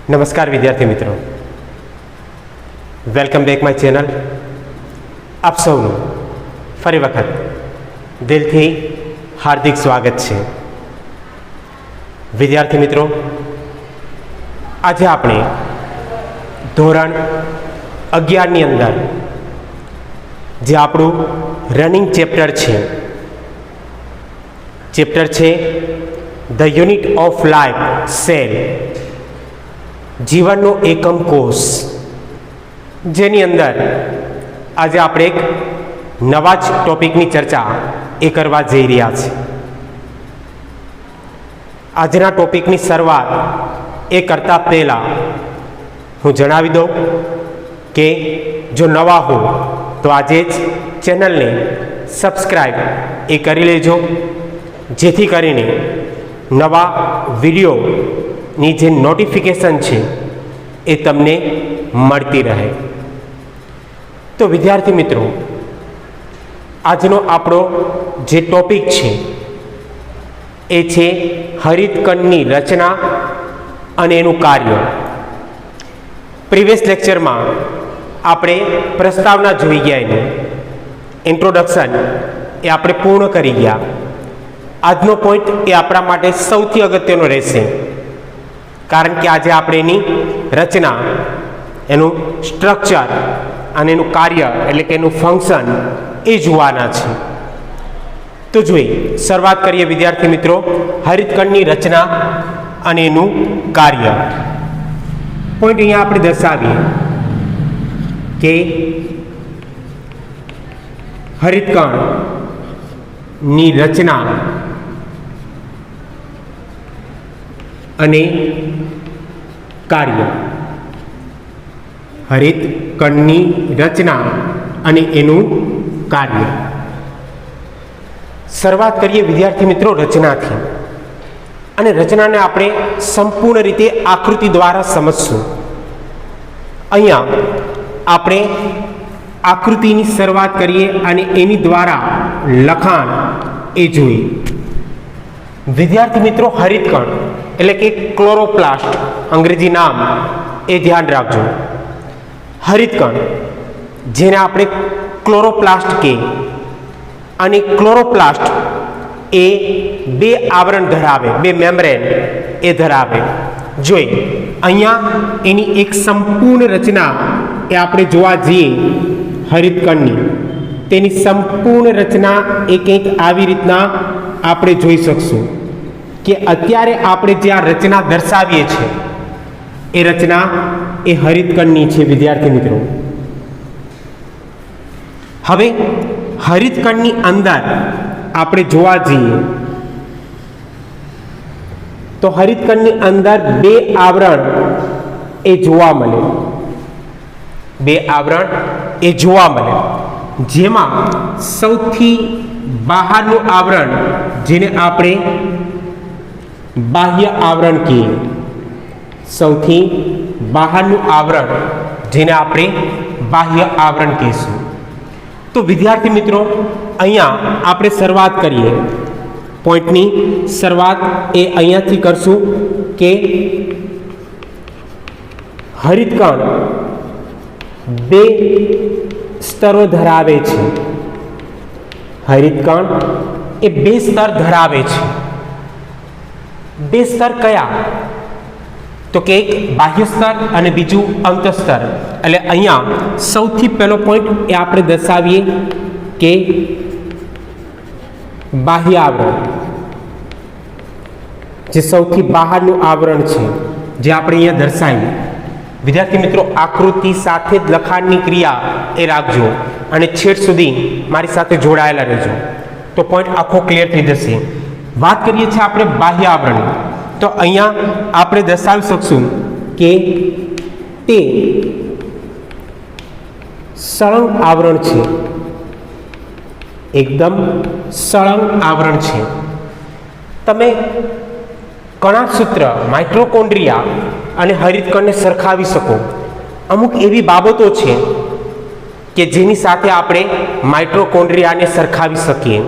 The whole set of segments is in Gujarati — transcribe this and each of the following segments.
નમસ્કાર વિદ્યાર્થી મિત્રો, વેલકમ બેક માય ચેનલ. આપ સૌનું ફરી વખત દિલથી હાર્દિક સ્વાગત છે. વિદ્યાર્થી મિત્રો, આજે આપણે ધોરણ 11ની અંદર જે આપણું રનિંગ ચેપ્ટર છે the unit of life cell, જીવનનો એકમ કોષ, જેની અંદર આજે આપણે એક નવા જ ટોપિકની ચર્ચા કરવા જઈ રહ્યા છીએ. આજના ટોપિકની શરૂઆત કરતા પહેલા હું જણાવી દઉં કે જો નવા હો તો આજે જ ચેનલને સબસ્ક્રાઈબ કરી લેજો, જેથી કરીને નવા વિડીયોની જે નોટિફિકેશન છે એ તમને મળતી રહે. તો વિદ્યાર્થી મિત્રો, આજનો આપણો જે ટોપિક છે એ છે હરિતકણની રચના અને એનું કાર્ય. પ્રીવિયસ લેક્ચરમાં આપણે પ્રસ્તાવના જોઈ ગયા, એનું ઇન્ટ્રોડક્શન એ આપણે પૂર્ણ કરી ગયા. આજનો પોઈન્ટ એ આપણા માટે સૌથી અગત્યનો રહેશે, કારણ કે આજે આપણે એની રચના, એનું સ્ટ્રક્ચર અને એનું કાર્ય એટલે કે એનું ફંક્શન એ જોવાના છે. તો જોઈએ, શરૂઆત કરીએ વિદ્યાર્થી મિત્રો હરિતકણની રચના અને એનું કાર્ય. પોઈન્ટ અહીંયા આપણે દર્શાવીએ કે હરિતકણની રચના અને કાર્ય. હરિતકણની રચના અને એનું કાર્ય. શરૂઆત કરીએ વિદ્યાર્થી મિત્રો રચનાથી, અને રચનાને આપણે સંપૂર્ણ રીતે આકૃતિ દ્વારા સમજશું. અહીંયા આપણે આકૃતિની શરૂઆત કરીએ અને એની દ્વારા લખાણ એ જોઈએ. વિદ્યાર્થી મિત્રો, હરિતકણ એટલે કે ક્લોરોપ્લાસ્ટ અંગ્રેજી નામ એ ધ્યાન રાખજો. હરિતકણ જેને આપણે ક્લોરોપ્લાસ્ટ કહે, અને ક્લોરોપ્લાસ્ટ એ બે આવરણ ધરાવે, બે મેમ્બ્રેન એ ધરાવે. જોઈ અહીંયા એની એક સંપૂર્ણ રચના એ આપણે જોવા જઈએ હરિતકણની, તેની સંપૂર્ણ રચના એ કંઈક આવી રીતના આપણે જોઈ શકશું કે અત્યારે આપણે જે આ રચના દર્શાવીએ છીએ એ રચના એ હરિતકણની છે. વિદ્યાર્થી મિત્રો, હવે હરિતકણની અંદર આપણે જોવા જઈએ તો હરિતકણની અંદર બે આવરણ એ જોવા મળે, બે આવરણ એ જોવા મળે, જેમાં સૌથી બહારનું આવરણ જેને આપણે બાહ્ય આવરણ કહીએ, સૌથી બહારનું આવરણ જેને આપણે બાહ્ય આવરણ કહીશું. તો વિદ્યાર્થી મિત્રો, અહીંયા આપણે શરૂઆત કરીએ. પોઈન્ટની શરૂઆત એ અહીંયાથી કરશું કે હરિતકણ બે સ્તરો ધરાવે છે. હરિતકણ એ બે સ્તર ધરાવે છે. બે સ્તર કયા? તો કે એક બાહ્ય સ્તર અને બીજું અંતસ્તર. એટલે અહીંયા સૌથી પહેલો પોઈન્ટ એ આપણે દર્શાવીએ કે બાહ્ય આવરણ, જે સૌથી બહારનું આવરણ છે, જે આપણે અહીંયા દર્શાવીએ. વિદ્યાર્થી મિત્રો, આકૃતિ સાથે જ લખાણની ક્રિયા એ રાખજો અને છેડ સુધી મારી સાથે જોડાયેલા રહેજો, તો પોઈન્ટ આખો ક્લિયર થઈ જશે. વાત કરીએ છીએ આપણે બાહ્ય આવરણ, તો અહીંયા આપણે દર્શાવી શકશું કે તે સળંગ આવરણ છે, એકદમ સળંગ આવરણ છે. તમે કણાસૂત્ર, માઇટોકોન્ડ્રિયા અને હરિતકણને સરખાવી શકો. અમુક એવી બાબતો છે કે જેની સાથે આપણે માઇટોકોન્ડ્રિયાને સરખાવી શકીએ.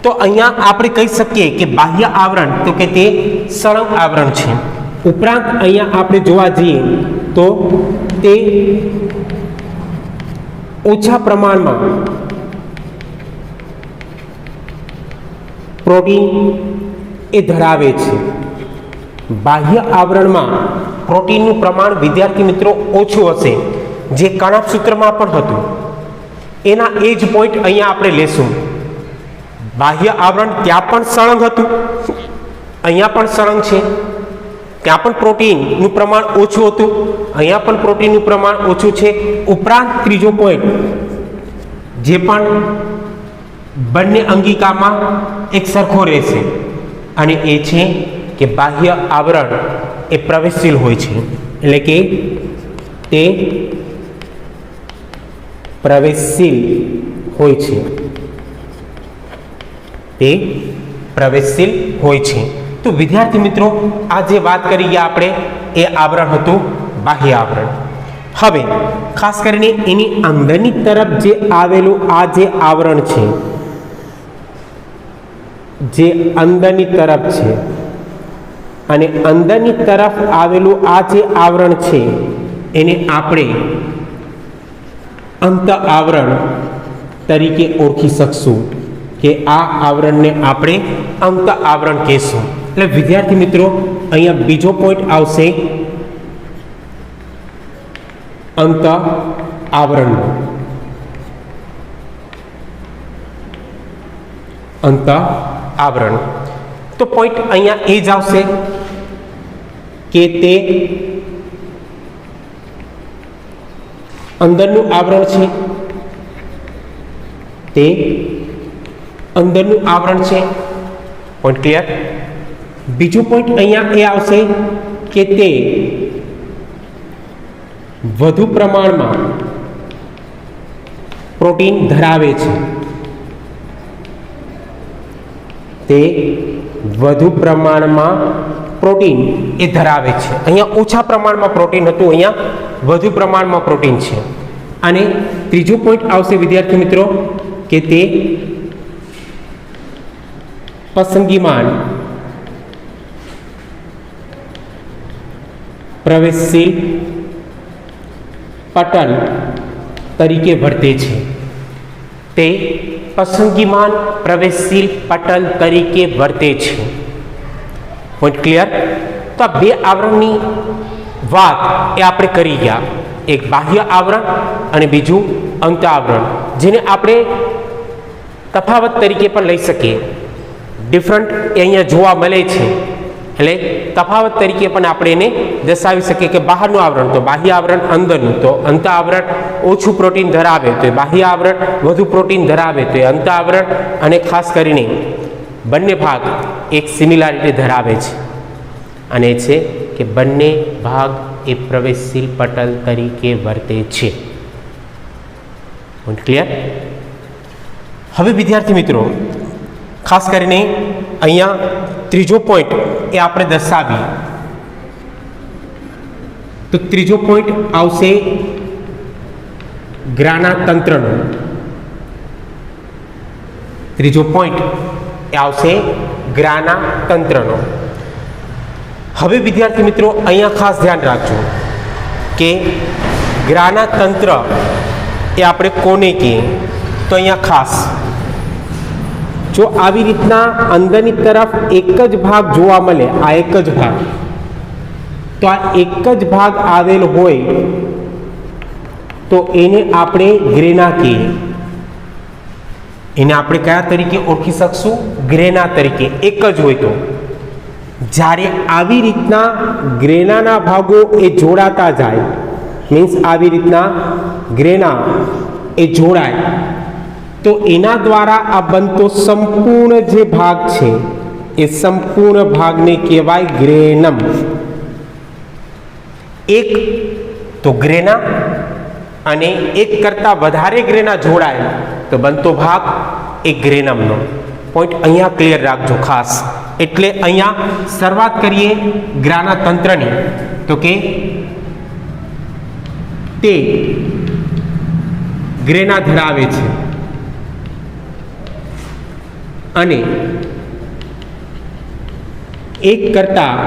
તો અહીંયા આપણે કહી શકીએ કે બાહ્ય આવરણ તો કે તે સળંગ આવરણ છે. ઉપરાંત અહીંયા આપણે જોવા જઈએ તો તે ઓછા પ્રમાણમાં પ્રોટીન એ ધરાવે છે. બાહ્ય આવરણમાં પ્રોટીનનું પ્રમાણ વિદ્યાર્થી મિત્રો ઓછું હશે, જે કણાપ સૂત્રમાં પણ હતું. એના એ જ પોઈન્ટ અહીંયા આપણે લેશું. બાહ્ય આવરણ ત્યાં પણ સળંગ હતું, અહીંયા પણ સળંગ છે. ત્યાં પણ પ્રોટીનનું પ્રમાણ ઓછું હતું, અહીંયા પણ પ્રોટીનનું પ્રમાણ ઓછું છે. ઉપરાંત ત્રીજો પોઈન્ટ જે પણ બંને અંગિકામાં એક સરખો રહેશે, અને એ છે કે બાહ્ય આવરણ એ પ્રવેશશીલ હોય છે, એટલે કે તે પ્રવેશશીલ હોય છે. તે પ્રવેશશીલ હોય છે. તો વિદ્યાર્થી મિત્રો, આ જે વાત કરી ગયા આપણે એ આવરણ હતું બાહ્ય આવરણ. હવે ખાસ કરીને એની અંદરની તરફ જે આવેલું આ જે આવરણ છે, જે અંદરની તરફ છે, અને અંદરની તરફ આવેલું આ જે આવરણ છે એને આપણે અંત આવરણ તરીકે ઓળખી શકશું, કે આ આવરણને આપણે અંત આવરણ કહેશું. એટલે વિદ્યાર્થી મિત્રો, અહીંયા બીજો પોઈન્ટ આવશે અંત આવરણનો. અંત આવરણ તો પોઈન્ટ અહીંયા એ જ આવશે કે તે અંદરનું આવરણ છે. તે અંદરનું આવરણ છે. Point clear. બીજો પોઈન્ટ અહીંયા એ આવશે કે તે વધુ પ્રમાણમાં પ્રોટીન ધરાવે છે. તે વધુ પ્રમાણમાં પ્રોટીન એ ધરાવે છે. અહીંયા ઓછા પ્રમાણમાં પ્રોટીન હતું, અહીંયા વધુ પ્રમાણમાં પ્રોટીન છે. અને ત્રીજો પોઈન્ટ આવશે વિદ્યાર્થી મિત્રો કે તે પસંદગીમાન પ્રવેશશીલ પટલ તરીકે વર્તે છે. તે પસંદગીમાન પ્રવેશશીલ પટલ તરીકે વર્તે છે. Point clear. તો આ બે આવરણની વાત એ આપણે કરી ગયા. એક બાહ્ય આવરણ અને બીજું અંત આવરણ, જેને આપણે તફાવત તરીકે પણ લઈ શકીએ. ડિફરન્ટ એ અહીંયા જોવા મળે છે, એટલે તફાવત તરીકે પણ આપણે એને દર્શાવી શકીએ કે બહારનું આવરણ તો બાહ્ય આવરણ, અંદરનું તો અંત આવરણ ઓછું પ્રોટીન ધરાવે તો એ બાહ્ય આવરણ, વધુ પ્રોટીન ધરાવે તો એ અંત આવરણ. અને ખાસ કરીને બંને ભાગ એક સિમિલારિટી ધરાવે છે, અને છે કે બંને ભાગ એ પ્રવેશશીલ પટલ તરીકે વર્તે છે. ક્લિયર. હવે વિદ્યાર્થી મિત્રો, ખાસ કરીને અહીંયા ત્રીજો પોઈન્ટ એ આપણે દર્શાવીએ તો ત્રીજો પોઈન્ટ આવશે જ્ઞાનાતંત્રનો. ત્રીજો પોઈન્ટ એ આવશે જ્ઞાનાતંત્રનો. હવે વિદ્યાર્થી મિત્રો, અહીંયા ખાસ ધ્યાન રાખજો કે જ્ઞાનાતંત્ર એ આપણે કોને કહીએ. તો અહીંયા ખાસ જો આવી રીતના અંદરની તરફ એક જ ભાગ જોવા મળે, આ એક જ ભાગ, તો આ એક જ ભાગ આવેલ હોય તો એને આપણે ગ્રેના કહીએ. એને આપણે કયા તરીકે ઓળખી શકશું? ગ્રેના તરીકે. એક જ હોય તો. જ્યારે આવી રીતના ગ્રેનાના ભાગો એ જોડાતા જાય, મીન્સ આવી રીતના ગ્રેના એ જોડાય, તો એના દ્વારા આ બનતો સંપૂર્ણ જે ભાગ છે એ સંપૂર્ણ ભાગને કહેવાય ગ્રેનમ. એક તો ગ્રેના અને એક કરતાં વધારે ગ્રેના જોડાય તો બનતો ભાગ એ ગ્રેનમનો. પોઈન્ટ અહીંયા ક્લિયર રાખજો ખાસ. એટલે અહીંયા શરૂઆત કરીએ જ્ઞાનાતંત્રની, તો કે તે ગ્રેના ધરાવે છે અને એક કરતાં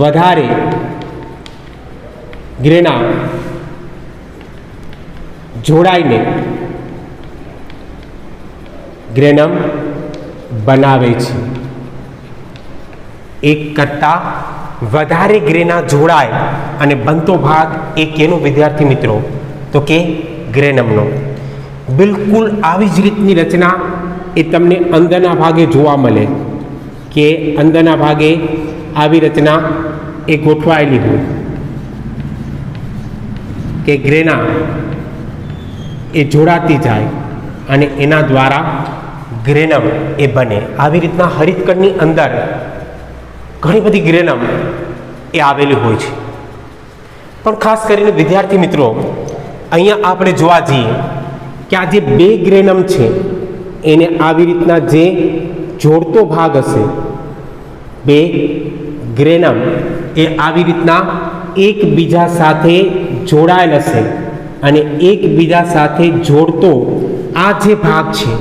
વધારે ગ્રેના જોડાઈને ગ્રેનમ બનાવે છે. એક કરતાં વધારે ગ્રેના જોડાય અને બનતો ભાગ એ કેનો વિદ્યાર્થી મિત્રો? તો કે ગ્રેનમનો. બિલકુલ આવી જ રીતની રચના એ તમને અંદરના ભાગે જોવા મળે કે અંદરના ભાગે આવી રચના એ ગોઠવાયેલી હોય કે ગ્રેના એ જોડાતી જાય અને એના દ્વારા ગ્રેનમ એ બને. આવી રીતના હરિતકણની અંદર ઘણી બધી ગ્રેનમ એ આવેલી હોય છે. પણ ખાસ કરીને વિદ્યાર્થી મિત્રો અહીંયા આપણે જોવા જઈએ કે આ જે બે ગ્રેનમ છે એને આવી રીતના જે જોડતો ભાગ હશે, બે ગ્રેનમ એ આવી રીતના એકબીજા સાથે જોડાયેલ હશે અને એકબીજા સાથે જોડતો આ જે ભાગ છે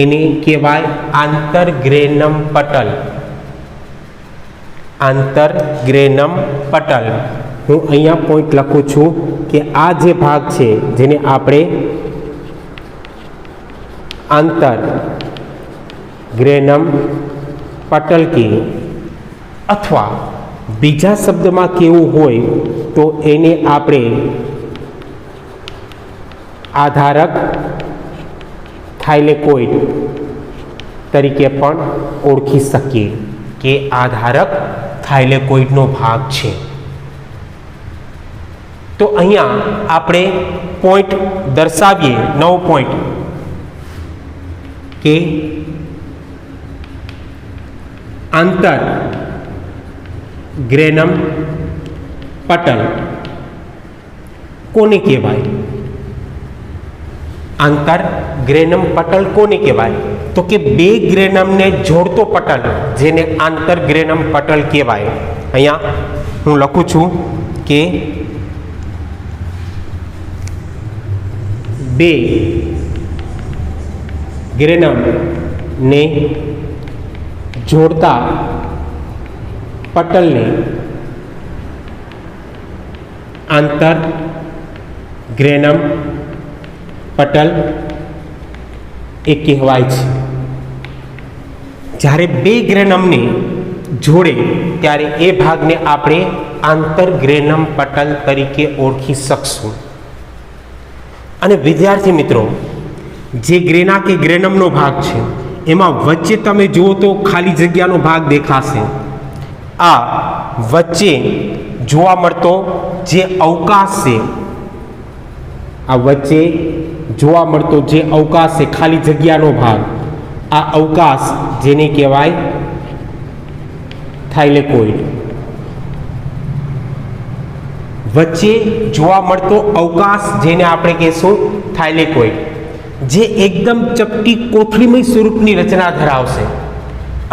એને કહેવાય આંતરગ્રેનમ પટલ. આંતરગ્રેનમ પટલ. હું અહીંયા પોઈન્ટ લખું છું કે આ જે ભાગ છે જેને આપણે આંતરગ્રેનમ પટલ કહીએ, અથવા બીજા શબ્દમાં કેવું હોય તો એને આપણે આધારક થાઇલેકોઇડ તરીકે પણ ઓળખી શકીએ કે આધારક થાઇલેકોઇડનો ભાગ છે. તો અહીંયા આપણે પોઈન્ટ દર્શાવીએ, નવો પોઈન્ટ કે આંતરગ્રેનમ પટલ કોને કહેવાય? આંતરગ્રેનમ પટલ કોને કહેવાય? તો કે બે ગ્રેનમને જોડતો પટલ જેને આંતરગ્રેનમ પટલ કહેવાય. અહીંયા હું લખું છું કે બે ગ્રેનમને જોડતા પટલને આંતરગ્રેનમ પટલ એ કહેવાય છે. જ્યારે બે ગ્રેનમને જોડે ત્યારે એ ભાગને આપણે આંતરગ્રેનમ પટલ તરીકે ઓળખી શકશું. અને વિદ્યાર્થી મિત્રો જે ગ્રેના કે ગ્રેનમનો ભાગ છે એમાં વચ્ચે તમે જુઓ તો ખાલી જગ્યાનો ભાગ દેખાશે. આ વચ્ચે જોવા મળતો જે અવકાશ છે, આ વચ્ચે જોવા મળતો જે અવકાશ છે, ખાલી જગ્યાનો ભાગ, આ અવકાશ જેને કહેવાય થાઇલેકોઇડ. વચ્ચે જોવા મળતો અવકાશ જેને આપણે કહેશું થાઇલેકોઇડ, જે એકદમ ચપટી કોથળીમય સ્વરૂપની રચના ધરાવશે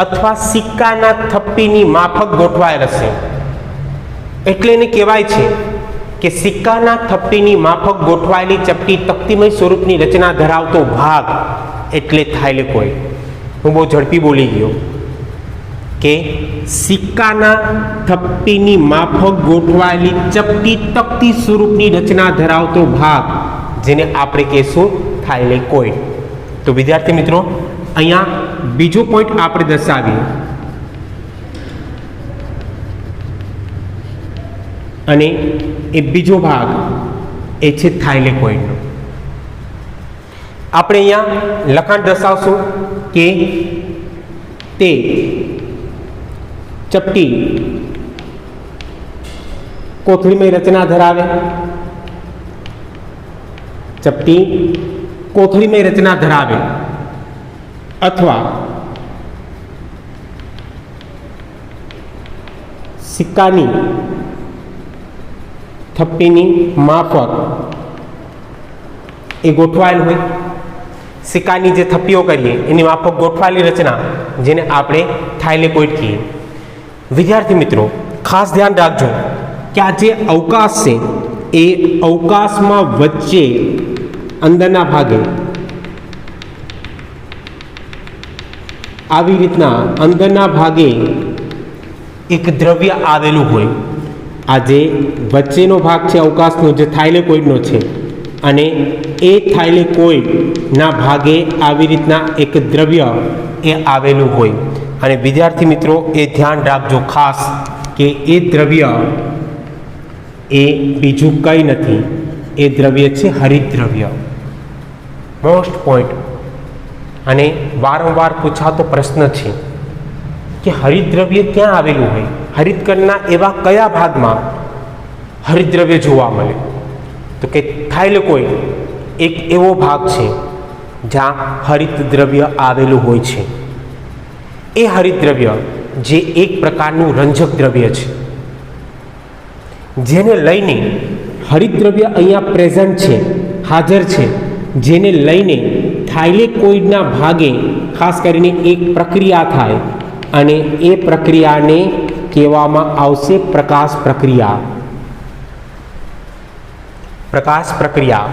અથવા સિક્કાના થપ્પીની માફક ગોઠવાયેલ હશે. એટલે એને કહેવાય છે કે સિક્કાના થપ્પીની માફક ગોઠવાયેલી ચપટી તકતીમય સ્વરૂપની રચના ધરાવતો ભાગ એટલે થાઇલેકોઇડ. હું બહુ ઝડપી બોલી ગયો કે સિક્કાના થપ્પીની માફક ગોઠવાયેલી ચપટી તકતી સ્વરૂપની રચના ધરાવતો ભાગ જેને આપણે કહેશું થાઇલેકોઇડ. તો વિદ્યાર્થી મિત્રો અહીંયા બીજો પોઈન્ટ આપણે દર્શાવીએ અને એ બીજો ભાગ એ છે થાઇલેકોઇડનો. આપણે અહીંયા લખાણ દર્શાવશું કે તે ચપટી કોથળીમય રચના ધરાવે, ચપટી કોથળીમય રચના ધરાવે અથવા સિક્કાની થપ્પીની માફક એ ગોઠવાયેલ હોય. સિક્કાની જે થપ્પીઓ કરીએ એની માફક ગોઠવાયેલી રચના જેને આપણે થાઇલેકોઇડ કહીએ. વિદ્યાર્થી મિત્રો ખાસ ધ્યાન રાખજો કે આ જે અવકાશ છે એ અવકાશમાં વચ્ચે અંદરના ભાગે આવી રીતના અંદરના ભાગે એક દ્રવ્ય આવેલું હોય, આ જે વચ્ચેનો ભાગ છે અવકાશનો જે થાઇલેકોઇડનો છે, અને એ થાઇલેકોઇડના ભાગે આવી રીતના એક દ્રવ્ય એ આવેલું હોય. અને વિદ્યાર્થી મિત્રો એ ધ્યાન રાખજો ખાસ કે એ દ્રવ્ય એ બીજું કંઈ નથી, એ દ્રવ્ય છે હરિતદ્રવ્ય. મોસ્ટ પોઈન્ટ અને વારંવાર પૂછાતો પ્રશ્ન છે કે હરિતદ્રવ્ય ક્યાં આવેલું હોય, હરિતકણના એવા કયા ભાગમાં હરિતદ્રવ્ય જોવા મળે? તો કે થાઇલેકોઇડ એક એવો ભાગ છે જ્યાં હરિતદ્રવ્ય આવેલું હોય છે. એ હરિતદ્રવ્ય જે એક પ્રકારનું રંજક દ્રવ્ય છે, જેને લઈને હરિતદ્રવ્ય અહીંયા પ્રેઝન્ટ છે, હાજર છે, જેને લઈને થાઇલેકોઇડના ભાગે ખાસ કરીને એક પ્રક્રિયા થાય, અને એ પ્રક્રિયાને કહેવામાં આવશે પ્રકાશ પ્રક્રિયા. પ્રકાશ પ્રક્રિયા.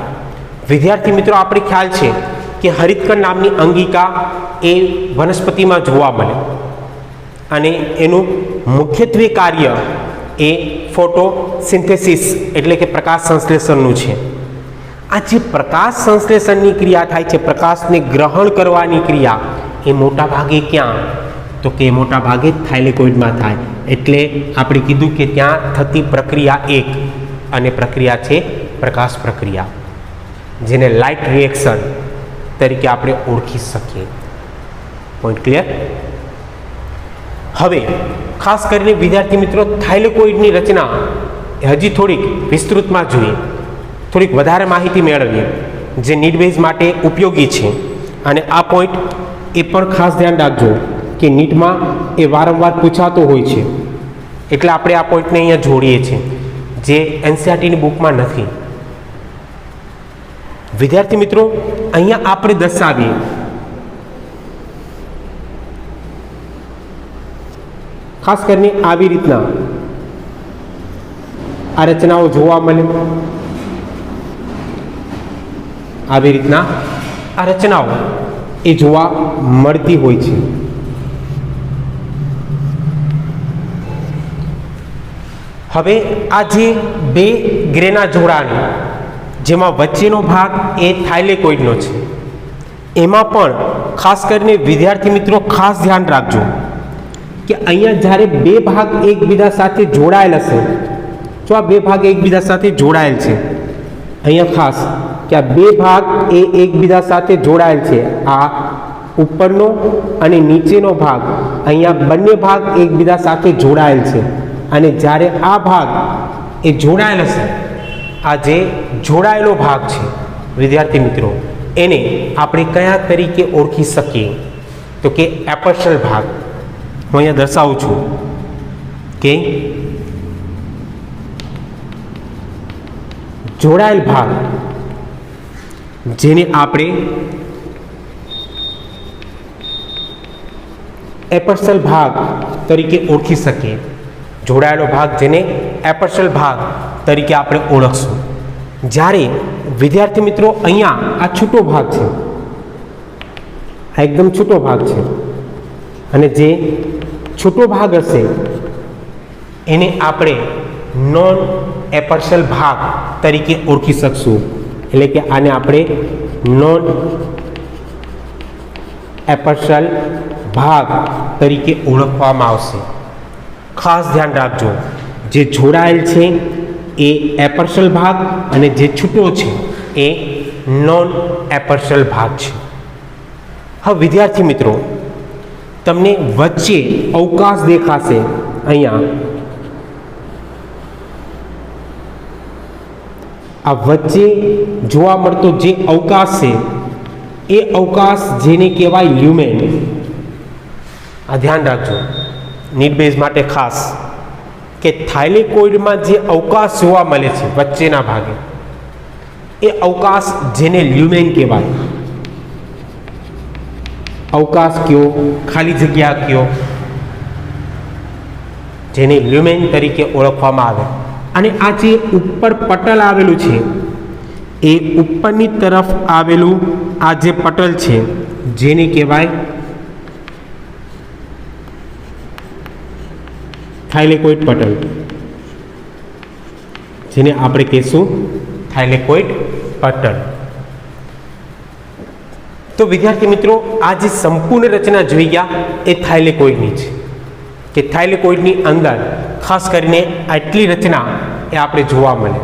વિદ્યાર્થી મિત્રો આપણે ખ્યાલ છે કે હરિતકણ નામની અંગિકા એ વનસ્પતિમાં જોવા મળે, અને એનું મુખ્યત્વે કાર્ય એ ફોટોસિન્થેસિસ એટલે કે પ્રકાશ સંશ્લેષણનું છે. આ જે પ્રકાશ સંશ્લેષણની ક્રિયા થાય છે, પ્રકાશને ગ્રહણ કરવાની ક્રિયા, એ મોટા ભાગે ક્યાં? તો કે મોટા ભાગે થાઇલેકોઇડમાં થાય. એટલે આપણે કીધું કે ત્યાં થતી પ્રક્રિયા એક, અને પ્રક્રિયા છે પ્રકાશ પ્રક્રિયા, જેને લાઇટ રિએક્શન તરીકે આપણે ઓળખી શકીએ. Point clear? હવે ખાસ કરીને વિદ્યાર્થી મિત્રો થાઇલેકોઇડની રચના હજી થોડીક વિસ્તૃતમાં જોઈએ, થોડીક વધારે માહિતી મેળવીએ, જે નીટ માટે ઉપયોગી છે. અને આ પોઈન્ટ એ પણ ખાસ ધ્યાન રાખજો કે નીટમાં એ વારંવાર પૂછાતો હોય છે, એટલે આપણે આ પોઈન્ટને અહીંયા જોડીએ છીએ, જે એનસીઈઆરટીની બુકમાં નથી. વિદ્યાર્થી મિત્રો અહીંયા આપણે દર્શાવીએ ખાસ કરીને આવી રીતના આ રચનાઓ જોવા મળે. આવી રીતના આ રચનાઓ એ જોવા મળતી હોય છે. હવે આ જે બે ગ્રેના જોડાણ જેમાં વચ્ચેનો ભાગ એ થાઇલેકોઇડનો છે, એમાં પણ ખાસ કરીને વિદ્યાર્થી મિત્રો ખાસ ધ્યાન રાખજો કે અહીંયા જ્યારે બે ભાગ એકબીજા સાથે જોડાયેલ હશે, જો આ બે ભાગ એકબીજા સાથે જોડાયેલ છે, અહીંયા ખાસ કે આ બે ભાગ એ એકબીજા સાથે જોડાયેલ છે, આ ઉપરનો અને નીચેનો ભાગ, અહીંયા બંને ભાગ એકબીજા સાથે જોડાયેલ છે. અને જ્યારે આ ભાગ એ જોડાયેલ હશે, આ જે જોડાયેલો ભાગ છે વિદ્યાર્થી મિત્રો, એને આપણે કયા તરીકે ઓળખી શકીએ? તો કે એપર્શલ ભાગ. હું અહીંયા દર્શાવું છું કે જોડાયેલ ભાગ જેને આપણે એપર્શલ ભાગ તરીકે ઓળખી શકીએ. જોડાયેલો ભાગ જેને એપર્શલ ભાગ તરીકે આપણે ઓળખશું. જ્યારે વિદ્યાર્થી મિત્રો અહીંયા આ છૂટો ભાગ છે, આ એકદમ છૂટો ભાગ છે, અને જે છૂટો ભાગ હશે એને આપણે નોન એપર્શલ ભાગ તરીકે ઓળખી શકશું. એટલે કે આને આપણે નોન એપર્શલ ભાગ તરીકે ઓળખવામાં આવશે. ખાસ ધ્યાન રાખજો, જે જોડાયેલ છે એ એપર્શલ ભાગ, અને જે છૂટો છે એ નોન એપર્શલ ભાગ છે. હવે વિદ્યાર્થી મિત્રો તમને વચ્ચે અવકાશ દેખાશે. અહીંયા આ વચ્ચે જોવા મળતો જે અવકાશ છે એ અવકાશ જેને કહેવાય લ્યુમેન. આ ધ્યાન રાખજો નીટ બેઝ માટે ખાસ, કે થાઇલેકોઇડમાં જે અવકાશ જોવા મળે છે વચ્ચેના ભાગે, એ અવકાશ જેને લ્યુમેન કહેવાય. અવકાશ કયો, ખાલી જગ્યા કયો, જેને લ્યુમેન તરીકે ઓળખવામાં આવે. અને આ જે ઉપર પટલ આવેલું છે, એ ઉપરની તરફ આવેલું આ જે પટલ છે જેને કહેવાય થાઇલેકોઇડ પટલ, જેને આપણે કહીશું થાઇલેકોઇડ પટલ. તો વિદ્યાર્થી મિત્રો, આ જે સંપૂર્ણ રચના જોઈ ગયા એ થાઇલેકોઇડની છે, કે થાઇલેકોઇડની અંદર ખાસ કરીને આટલી રચના એ આપણે જોવા મળે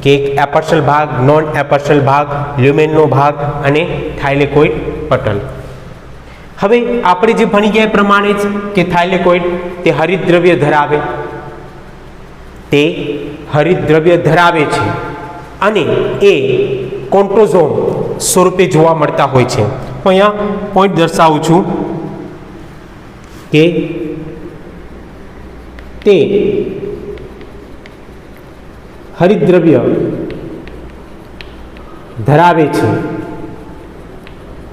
કે એક એપર્સલ ભાગ, નોન એપર્સલ ભાગ, લ્યુમેનનો ભાગ અને થાઇલેકોઇડ પટલ. હવે આપણે જે ભણી ગયા એ પ્રમાણે જ કે થાઇલેકોઇડ તે હરિતદ્રવ્ય ધરાવે, તે હરિતદ્રવ્ય ધરાવે છે અને એ કોન્ટ્રોઝોમ સ્વરૂપે જોવા મળતા હોય છે. હું અહીંયા પોઈન્ટ દર્શાવું છું કે તે હરિતદ્રવ્ય ધરાવે છે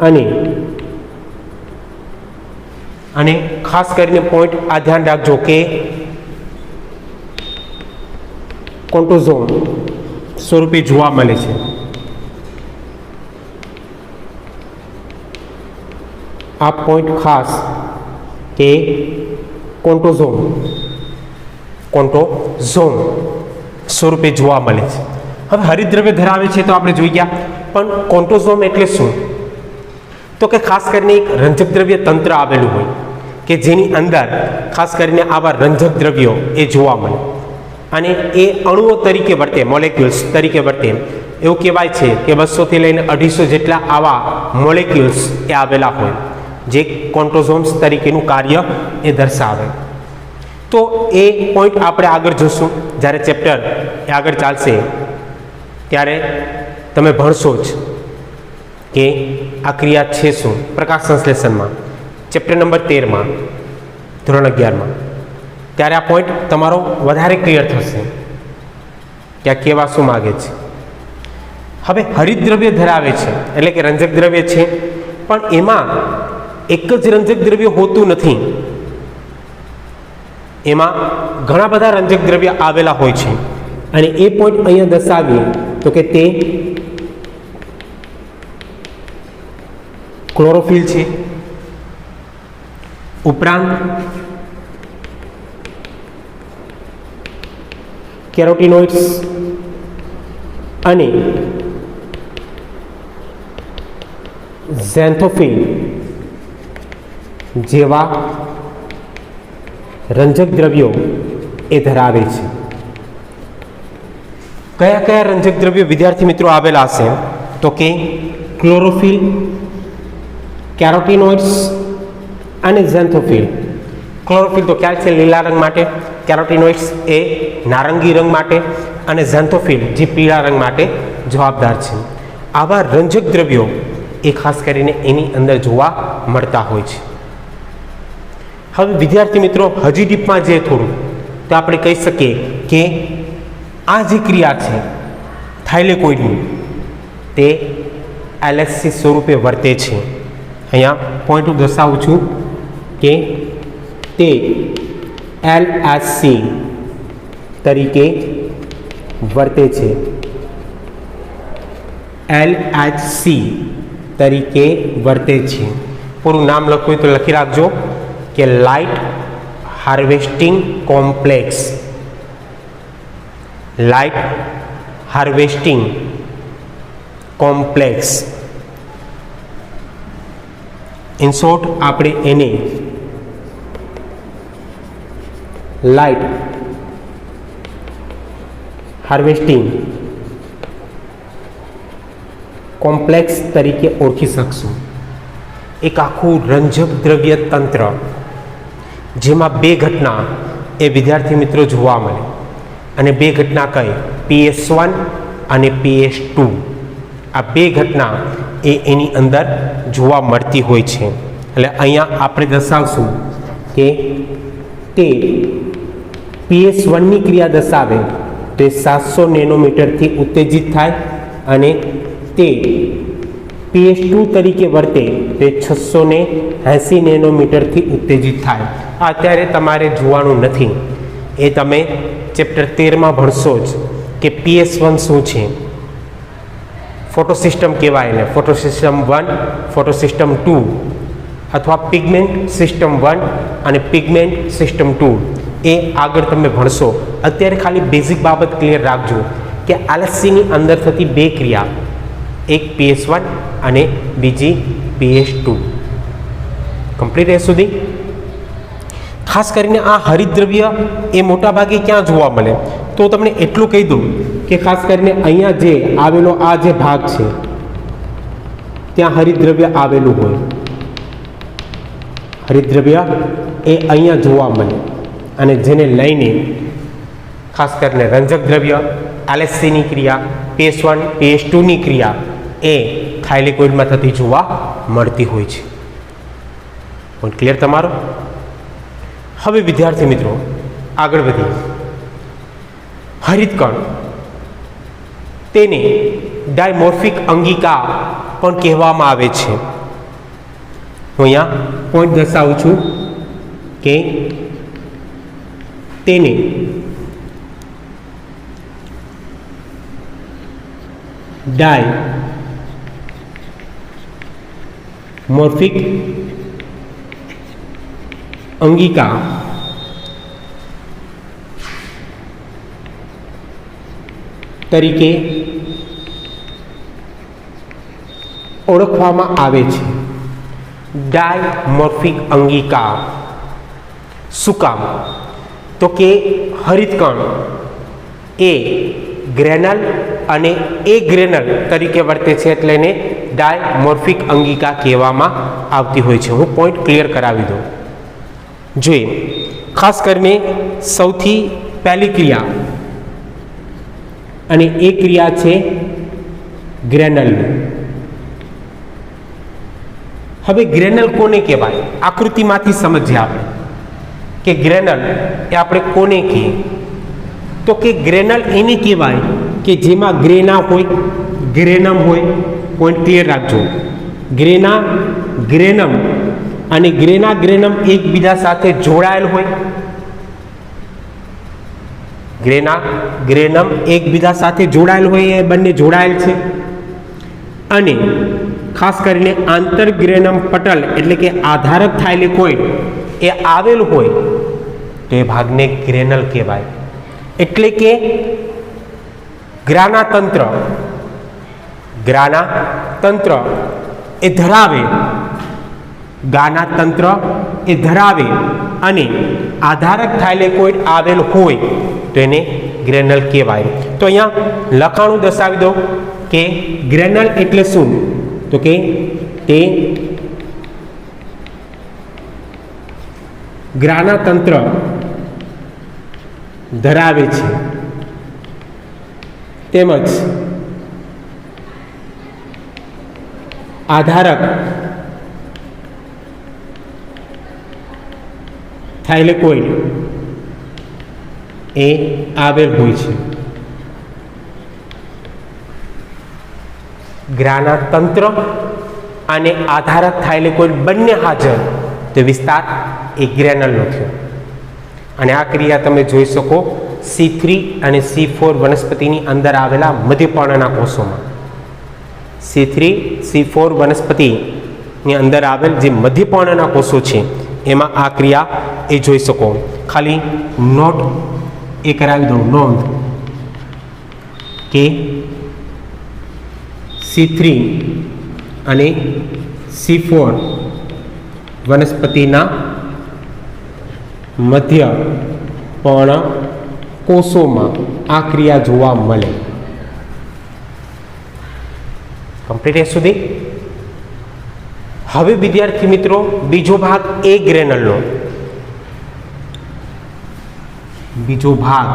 અને ખાસ કરીને પોઈન્ટ આ ધ્યાન રાખજો કે કોન્ટ્રોઝોમ સ્વરૂપે જોવા મળે છે. આ પોઈન્ટ ખાસ કે કોન્ટ્રોઝોમ સ્વરૂપે જોવા મળે છે. હવે હરિતદ્રવ્ય ધરાવે છે તો આપણે જોઈ ગયા, પણ કોન્ટ્રોઝોમ એટલે શું? તો કે ખાસ કરીને એક રંજક દ્રવ્ય તંત્ર આવેલું હોય કે જેની અંદર ખાસ કરીને આવા રંજક દ્રવ્યો એ જોવા મળે અને એ અણુઓ તરીકે વર્તે, મોલેક્યુલ્સ તરીકે વર્તે. એવું કહેવાય છે કે 200 થી લઈને 250 જેટલા આવા મોલેક્યુલ્સ એ આવેલા હોય જે કોન્ટ્રોઝોમ્સ તરીકેનું કાર્ય એ દર્શાવે. તો એ પોઈન્ટ આપણે આગળ જોશું, જ્યારે ચેપ્ટર એ આગળ ચાલશે ત્યારે તમે ભણશો જ કે આ ક્રિયા છે શું પ્રકાશ સંશ્લેષણમાં, ચેપ્ટર નંબર 13માં, ધોરણ 11માં. ત્યારે આ પોઈન્ટ તમારો વધારે ક્લિયર થશે કે આ કહેવા શું માગે છે. હવે હરિતદ્રવ્ય ધરાવે છે એટલે કે રંજક દ્રવ્ય છે, પણ એમાં એક જ રંજક દ્રવ્ય હોતું નથી, એમાં ઘણા બધા રંજક દ્રવ્ય આવેલા હોય છે અને એ પોઈન્ટ અહીંયા દર્શાવીએ તો કે તે ક્લોરોફિલ છે, ઉપરાંત કેરોટીનોઇડ્સ અને ઝેન્થોફિલ જેવા રંજક દ્રવ્યો એ ધરાવે છે. કયા કયા રંજક દ્રવ્યો વિદ્યાર્થી મિત્રો આવેલા હશે? તો કે ક્લોરોફિલ, કેરોટીનોઇડ્સ અને ઝેન્થોફિલ. ક્લોરોફિલ તો ખ્યાલ છે લીલા રંગ માટે, કેરોટીનોઇડ્સ એ નારંગી રંગ માટે અને ઝેન્થોફિલ જે પીળા રંગ માટે જવાબદાર છે. આવા રંજક દ્રવ્યો એ ખાસ કરીને એની અંદર જોવા મળતા હોય છે. હવે વિદ્યાર્થી મિત્રો, હજી ડીપમાં જઈએ થોડું તો આપણે કહી શકીએ કે આ જે ક્રિયા છે થાઇલેકોઇડની તે એલએચસી સ્વરૂપે વર્તે છે. અહીંયા પોઈન્ટ હું દર્શાવું છું કે તે એલએચસી તરીકે વર્તે છે. એલએચસી તરીકે વર્તે છે. પૂરું નામ લખવું તો લખી રાખજો કે light harvesting complex. Light harvesting complex. In short આપણે એને લાઇટ હાર્વેસ્ટિંગ કોમ્પ્લેક્સ તરીકે ઓળખી શકશું. એક આખું રંજક દ્રવ્ય તંત્ર જેમાં બે ઘટના એ વિદ્યાર્થી મિત્રો જોવા મળે, અને બે ઘટના કઈ? PS1 અને PS2. આ બે ઘટના એ એની અંદર જોવા મળતી હોય છે. એટલે અહીંયા આપણે દર્શાવશું કે તે PS1ની ક્રિયા દર્શાવે તે 700 નેનોમીટરથી ઉત્તેજિત થાય અને તે PS2 તરીકે વર્તે તે 680 નેનોમીટરથી ઉત્તેજિત થાય. આ અત્યારે તમારે જોવાનું નથી, એ તમે ચેપ્ટર 13માં ભણશો જ કે PS1 શું છે. ફોટોસિસ્ટમ કહેવાય એને, ફોટોસિસ્ટમ 1, ફોટોસિસ્ટમ 2 અથવા પિગમેન્ટ સિસ્ટમ 1 અને પિગમેન્ટ સિસ્ટમ 2. એ આગળ તમે ભણશો. અત્યારે ખાલી બેઝિક બાબત ક્લિયર રાખજો કે આલસ્યની અંદર થતી બે ક્રિયા, એક PS1 અને બીજી PS2. કમ્પ્લીટ એ સુધી. ખાસ કરીને આ હરિતદ્રવ્ય એ મોટાભાગે ક્યાં જોવા મળે? તો તમને એટલું કહી દઉં કે ખાસ કરીને અહીંયા જે આવેલો આ જે ભાગ છે ત્યાં હરિતદ્રવ્ય આવેલું હોય. હરિતદ્રવ્ય એ અહીંયા જોવા મળે અને જેને લઈને ખાસ કરીને રંજક દ્રવ્ય, આલસ્યની ક્રિયા, PS1 PS2ની ક્રિયા એ થાઇલેકોઇડમાં થતી જોવા મળતી હોય છે. પોઈન્ટ ક્લિયર તમારો? હવે વિદ્યાર્થી મિત્રો આગળ વધીએ. હરિતકણ તેને ડાયમોર્ફિક અંગિકા પણ કહેવામાં આવે છે. હું અહીંયા પોઈન્ટ દર્શાવું છું કે તેને ડાયમોર્ફિક અંગિકા તરીકે ઓળખવામાં આવે છે. ડાયમોર્ફિક અંગિકા. શું કામ? તો કે હરિતકણ એ ગ્રેનલ અને એ ગ્રેનલ તરીકે વર્તે છે એટલે એને ડાયમોર્ફિક અંગિકા કહેવામાં આવતી હોય છે. હું પોઈન્ટ ક્લિયર કરાવી દઉં. જોઈએ ખાસ કરીને સૌથી પહેલી ક્રિયા અને એ ક્રિયા છે ગ્રેનલની. હવે ગ્રેનલ કોને કહેવાય? આકૃતિમાંથી સમજીએ આપણે કે ગ્રેનલ એ આપણે કોને કહીએ. તો કે ગ્રેનલ એને કહેવાય કે જેમાં ગ્રેના હોય, ગ્રેનમ હોય. પોઈન્ટ ક્લિયર રાખજો. ગ્રેના, ગ્રેનમ અને ગ્રેના ગ્રેનમ એકબીજા સાથે જોડાયેલ હોય. ગ્રેના ગ્રેનમ એકબીજા સાથે જોડાયેલ હોય, એ બંને જોડાયેલ છે. અને ખાસ કરીને આંતરગ્રેનમ પટલ એટલે કે આધારક થાઇલેકોઇડ એ આવેલ હોય તો એ ભાગને ગ્રેનલ કહેવાય. એટલે કે ગ્રાનાતંત્ર એ ધરાવે, ગાનાતંત્ર એ ધરાવે અને આધારક થાઇલેકોઇડ આવેલ હોય તો એને ગ્રેનલ કહેવાય. તો અહીંયા લખાણું દર્શાવી દો કે ગ્રેનલ એટલે શું? તો કે તે ગ્રાનાતંત્ર ધરાવે છે તેમજ આધારક થાઇલેકોઇડ એ આવેલ હોય છે. ગ્રાનાતંત્ર અને આધારક થાઇલેકોઇડ બંને હાજર તો વિસ્તાર એ ગ્રેનલનો થયો. અને આ ક્રિયા તમે જોઈ શકો C3 અને C4 વનસ્પતિની અંદર આવેલા મધ્યપર્ણના કોષોમાં. C3 C4 વનસ્પતિની અંદર આવેલ જે મધ્યપર્ણના કોષો છે એમાં આ ક્રિયા એ જોઈ શકો. ખાલી નોટ એ કરાવી દઉં, નોંધ કે C3 અને C4 વનસ્પતિના મધ્ય પર્ણ કોષોમાં આ ક્રિયા જોવા મળે. કમ્પ્લીટ સુધી. હવે વિદ્યાર્થી મિત્રો બીજો ભાગ એ ગ્રેનલનો. બીજો ભાગ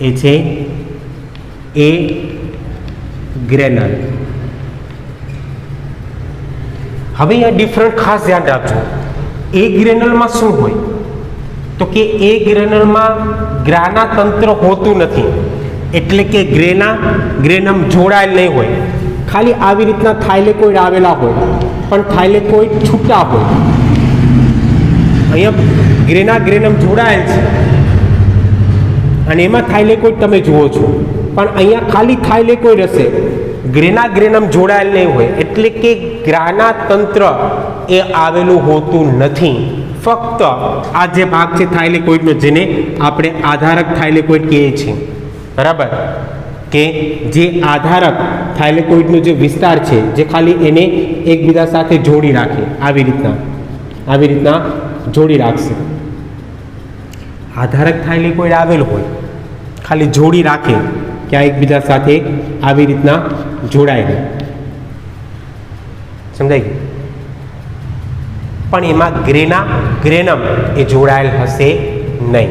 એ છે એ ગ્રેનલ. હવે અહીંયા ડિફરન્ટ ખાસ ધ્યાન રાખજો. એ ગ્રેનલમાં શું હોય? તો કે એ ગ્રેનલમાં ગ્રાનાતંત્ર હોતું નથી. એટલે કે ગ્રેનમ જોડાયેલ નહીં હોય. ખાલી આવી રીતના થાઇલેકોઇડ આવેલા હોય પણ થાઇલેકોઇડ છૂટા હોય. અહીંયા ગ્રેનમ જોડાયેલ છે અને એમાં થાઇલેકોઇડ તમે જુઓ છો, પણ અહીંયા ખાલી થાઇલેકોઇડ હશે, ગ્રેનમ જોડાયેલ નહીં હોય. એટલે કે ગ્રાનાતંત્ર એ આવેલું હોતું નથી. ફક્ત આ જે ભાગ છે થાઇલેકોઇડનો, જેને આપણે આધારક થાઇલેકોઇડ કહીએ છીએ, બરાબર, કે જે આધારક થાઇલેકોઇડનો જે વિસ્તાર છે જે ખાલી એને એકબીજા સાથે જોડી રાખે, આવી રીતના જોડી રાખશે. આધારક થાઇલેકોઇડ આવેલ હોય, ખાલી જોડી રાખે કે આ એકબીજા સાથે આવી રીતના જોડાય ગઈ. સમજાય ગયું? પણ એમાં ગ્રેનમ એ જોડાયેલ હશે નહીં.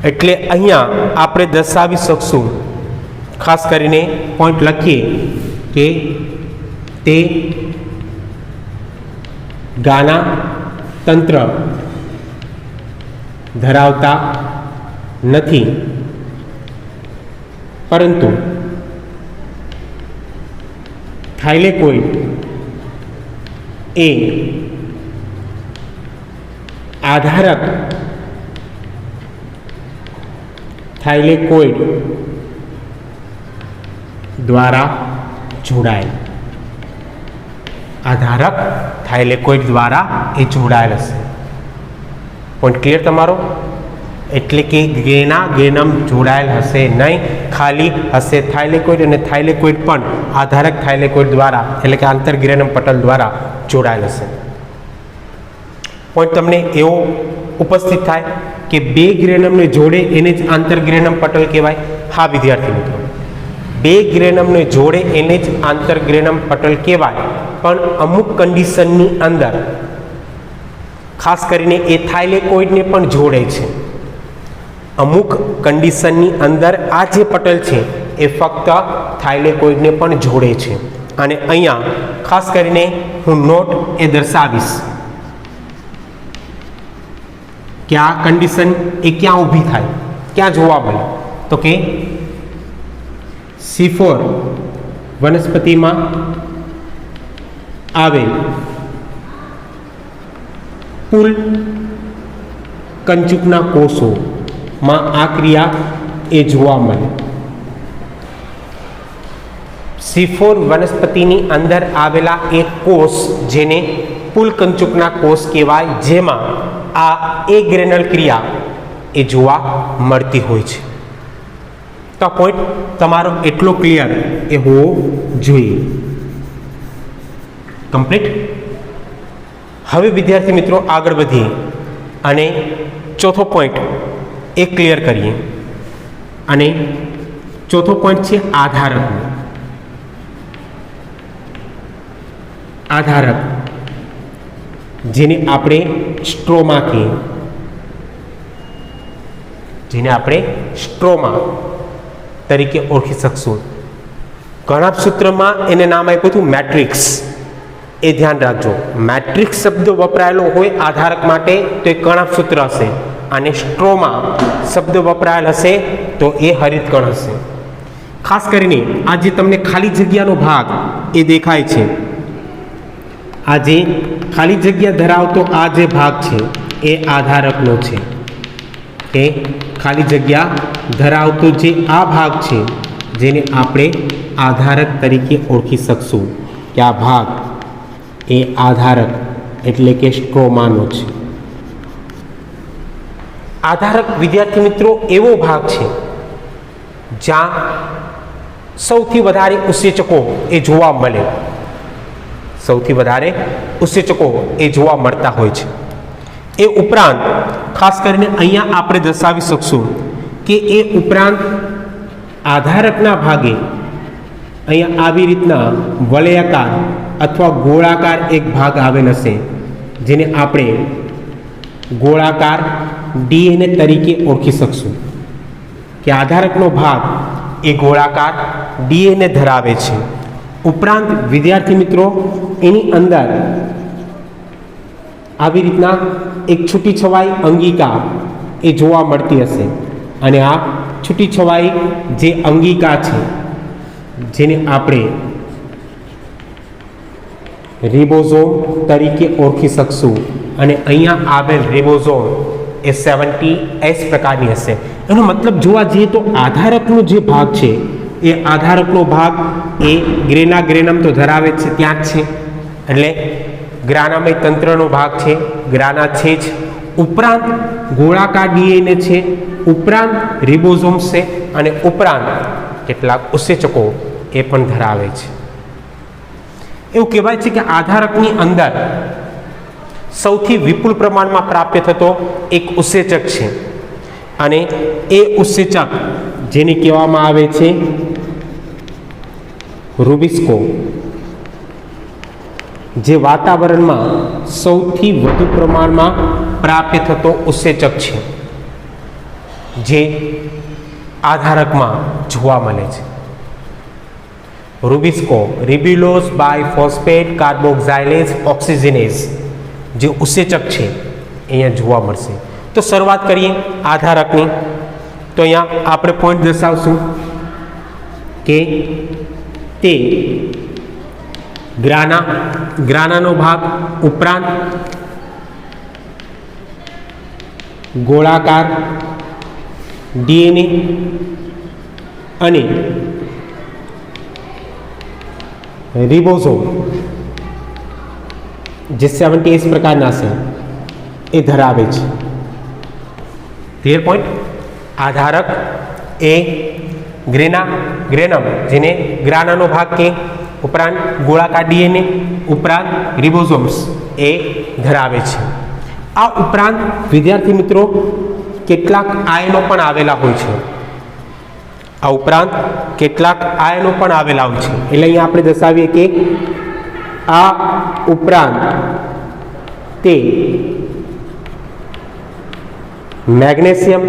એટલે અહીંયા આપણે દર્શાવી શકશું, ખાસ કરીને પોઈન્ટ લખીએ કે તે ગાના તંત્ર ધરાવતા નથી, પરંતુ થાઇલેકોઇડ એ આધારક થાઇલેકોઇડ દ્વારા જોડાયેલ, આધારક થાઇલેકોઇડ દ્વારા એ જોડાયેલ હશે. પોઈન્ટ ક્લિયર તમારો? એટલે કે ગ્રેનમ જોડાયેલ હશે નહીં, ખાલી હશે થાઇલેકોઇડ, અને થાઇલેકોઇડ પણ આધારક થાઇલેકોઇડ દ્વારા એટલે કે આંતરગ્રેનમ પટલ દ્વારા જોડાયેલ હશે. પોઈન્ટ તમને એવો ઉપસ્થિત થાય કે બે ગ્રેનમને જોડે એને જ આંતરગ્રેનમ પટલ કહેવાય. હા વિદ્યાર્થી મિત્રો, બે ગ્રેનમને જોડે એને જ આંતરગ્રેનમ પટલ કહેવાય, પણ અમુક કન્ડિશનની અંદર ખાસ કરીને એ થાઇલેકોઇડને પણ જોડે છે. અમુક કન્ડિશનની અંદર આ જે પટલ છે એ ફક્ત થાઇલેકોઇડને પણ જોડે છે. અને અહીંયા ખાસ કરીને હું નોટ એ દર્શાવીશ કે આ કન્ડિશન એ ક્યાં ઊભી થાય, ક્યાં જોવા મળે, તો કે C4 વનસ્પતિમાં આવેલ પુલ કંચુકના કોષોમાં આ ક્રિયા એ જોવા મળે. C4 વનસ્પતિની અંદર આવેલા એક કોષ જેને પુલ કંચુકના કોષ કહેવાય, જેમાં આ એ ગ્રેનલ ક્રિયા એ જોવા મળતી હોય છે. તો આ પોઈન્ટ તમારો એટલો ક્લિયર એ હોવો જોઈએ. કમ્પ્લીટ. હવે વિદ્યાર્થી મિત્રો આગળ વધીએ અને ચોથો પોઈન્ટ એ ક્લિયર કરીએ. અને ચોથો પોઈન્ટ છે આધારકનો. આધારક જેને આપણે સ્ટ્રોમા કહીએ, જેને આપણે સ્ટ્રોમા તરીકે ઓળખી શકશું. ગણાપ સૂત્રમાં એને નામ આપ્યું હતું મેટ્રિક્સ. એ ધ્યાન રાખજો, મેટ્રિક્સ શબ્દ વપરાયેલો હોય આધારક માટે તો એ કણાપ સૂત્ર હશે, અને સ્ટ્રોમા શબ્દ વપરાયેલ હશે તો એ હરિતકણ હશે. ખાસ કરીને આ જે તમને ખાલી જગ્યાનો ભાગ એ દેખાય છે, આ જે ખાલી જગ્યા ધરાવતો આ જે ભાગ છે એ આધારકનો છે. કે ખાલી જગ્યા ધરાવતો જે આ ભાગ છે જેને આપણે આધારક તરીકે ઓળખી શકશું કે આ ભાગ એ આધારક એટલે કે સ્ટ્રોમાનો છે. આધારક વિદ્યાર્થી મિત્રો એવો ભાગ છે જ્યાં સૌથી વધારે ઉત્સેચકો એ જોવા મળે, સૌથી વધારે ઉત્સેચકો એ જોવા મળતા હોય છે. એ ઉપરાંત ખાસ કરીને અહીંયા આપણે દર્શાવી શકશું કે એ ઉપરાંત આધારકના ભાગે અહીંયા આવી રીતના વલયાકાર અથવા ગોળાકાર એક ભાગ આવેલ હશે, જેને આપણે ગોળાકાર DNA તરીકે ઓળખી શકશું કે આધારકનો ભાગ એ ગોળાકાર DNA ધરાવે છે. ઉપરાંત વિદ્યાર્થી મિત્રો એની અંદર આવી રીતના એક છૂટીછવાઈ અંગિકા એ જોવા મળતી હશે, અને આ છૂટીછવાઈ જે અંગિકા છે જેને આપણે રિબોઝોમ તરીકે ઓળખી શકશું. અને અહીંયા આવેલ રિબોઝોમ એ 70S પ્રકારની હશે. એનો મતલબ જોવા જઈએ તો આધારકનો જે ભાગ છે એ આધારકનો ભાગ એ ગ્રેનમ તો ધરાવે છે ત્યાં જ છે. એટલે ગ્રાનામય તંત્રનો ભાગ છે, ગ્રાના છે જ, ઉપરાંત ગોળાકાર ડીએનએ છે, ઉપરાંત રિબોઝોમ્સ છે અને ઉપરાંત કેટલાક ઉત્સેચકો એ પણ ધરાવે છે. એવું કહેવાય છે કે આધારકની અંદર સૌથી વિપુલ પ્રમાણમાં પ્રાપ્ય થતો એક ઉત્સેચક છે અને એ ઉત્સેચક જેને કહેવામાં આવે છે રૂબિસ્કો, જે વાતાવરણમાં સૌથી વધુ પ્રમાણમાં પ્રાપ્ય થતો ઉત્સેચક છે જે આધારકમાં જોવા મળે છે. રૂબિસ્કો રિબ્યુલોઝ બાયફોસ્ફેટ કાર્બોક્સાઇલેઝ ઓક્સિજનેઝ જે ઉત્સેચક છે અહીંયા જોવા મળશે. તો શરૂઆત કરીએ આધારકની. તો અહીંયા આપણે પોઈન્ટ દર્શાવશું કે તે ગ્રાનાનો ભાગ, ઉપરાંત ગોળાકાર ડીએનએ અને રિબોઝોમ જે 70S પ્રકારના છે એ ધરાવે છે. Clear point. આધારક એ ગ્રેનમ જેને ગ્રાનાનો ભાગ કે, ઉપરાંત ગોળાકાર ડીએનએ, ઉપરાંત રિબોઝોમ્સ એ ધરાવે છે. આ ઉપરાંત વિદ્યાર્થી મિત્રો કેટલાક આયનો પણ આવેલા હોય છે. આ ઉપરાંત કેટલાક આયનો પણ આવેલા હોય છે. એટલે અહીંયા આપણે દર્શાવીએ કે આ ઉપરાંત તે મેગ્નેશિયમ,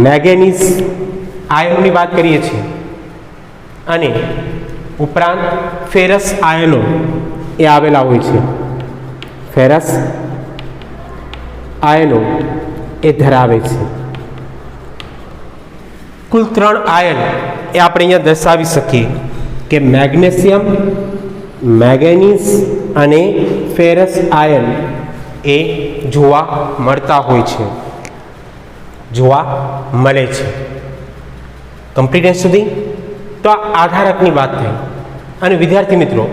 મેંગેનીઝ આયનોની વાત કરીએ છીએ અને ઉપરાંત ફેરસ આયનો એ આવેલા હોય છે. ફેરસ આયનો એ ધરાવે છે. કુલ 3 આયન એ આપણે અહીંયા દર્શાવી શકીએ કે મેગ્નેશિયમ, મેંગેનીઝ અને ફેરસ આયન એ જોવા મળતા હોય છે, જોવા મળે છે. કમ્પ્લીટ સુધી તો આ આધારકની વાત થઈ. અને વિદ્યાર્થી મિત્રો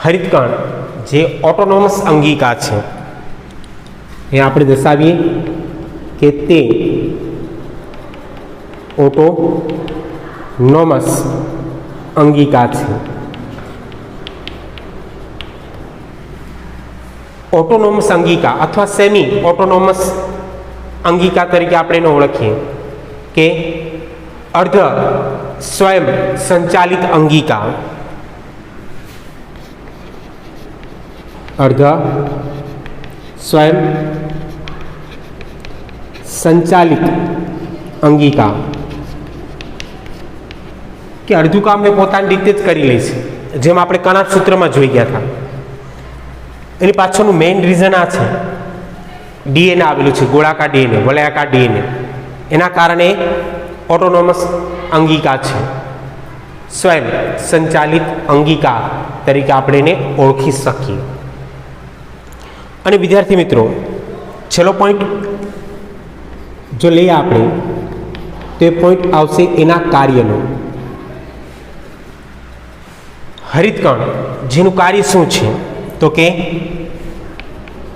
હરિતકણ જે ઓટોનોમસ અંગિકા છે એ આપણે દર્શાવીએ કે તે ઓટોનોમસ અંગિકા છે. ઓટોનોમસ અંગિકા અથવા સેમી ઓટોનોમસ અંગિકા તરીકે આપણે એને ઓળખીએ કે અર્ધ સ્વયં સંચાલિત અંગિકા, અર્ધ સ્વયં સંચાલિત અંગિકા કે અડધું કામ એ પોતાની રીતે જ કરી લે છે. જેમ આપણે કણાદ સૂત્રમાં જોઈ ગયા હતા. એની પાછળનું મેઇન રીઝન આ છે, ડીએનએ આવેલું છે, ગોળાકાર ડીએનએ, વલયાકાર ડીએનએ. એના કારણે ઓટોનોમસ અંગિકા છે, સ્વયં સંચાલિત અંગિકા તરીકે આપણે એને ઓળખી શકીએ. અને વિદ્યાર્થી મિત્રો છેલ્લો પોઈન્ટ જો લઈએ આપણે તો એ પોઈન્ટ આવશે એના કાર્યનો. હરિતકણ જેનું કાર્ય શું છે તો કે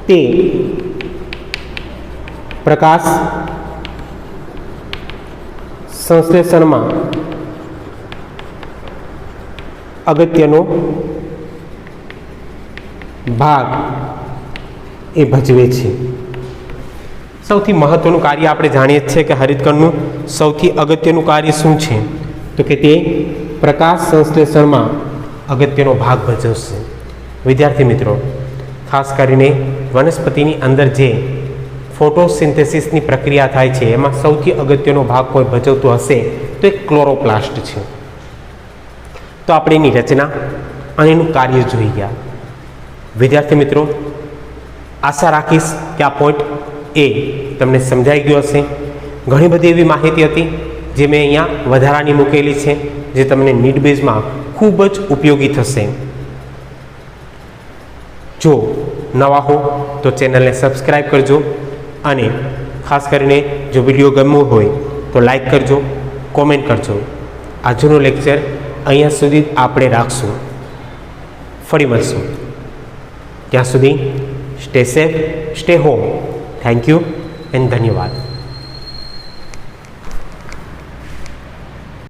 તે પ્રકાશ સંશ્લેષણમાં અગત્યનો ભાગ એ ભજવે છે. સૌથી મહત્વનું કાર્ય આપણે જાણીએ છીએ કે હરિતકણનું સૌથી અગત્યનું કાર્ય શું છે તો કે તે પ્રકાશ સંશ્લેષણમાં અગત્યનો ભાગ ભજવશે. વિદ્યાર્થી મિત્રો ખાસ કરીને વનસ્પતિની અંદર જે ફોટોસિન્થેસિસની પ્રક્રિયા થાય છે એમાં સૌથી અગત્યનો ભાગ કોઈ ભજવતો હશે તો એ ક્લોરોપ્લાસ્ટ છે. તો આપણે એની રચના અને એનું કાર્ય જોઈ ગયા. વિદ્યાર્થી મિત્રો આશા રાખીશ કે આ પોઈન્ટ એ તમને સમજાઈ ગયો હશે. ઘણી બધી એવી માહિતી હતી જે મેં અહીંયા વધારાની મૂકેલી છે જે તમને નીટ બેઝમાં ખૂબ જ ઉપયોગી થશે. જો નવા હો તો ચેનલને સબસ્ક્રાઈબ કરજો અને ખાસ કરીને જો વિડીયો ગમ્યો હોય તો લાઈક કરજો, કોમેન્ટ કરજો. આજનું લેક્ચર અહીંયા સુધી આપણે રાખશું. ફરી મળશું. ત્યાં સુધી stay safe, stay home. Thank you and ધન્યવાદ.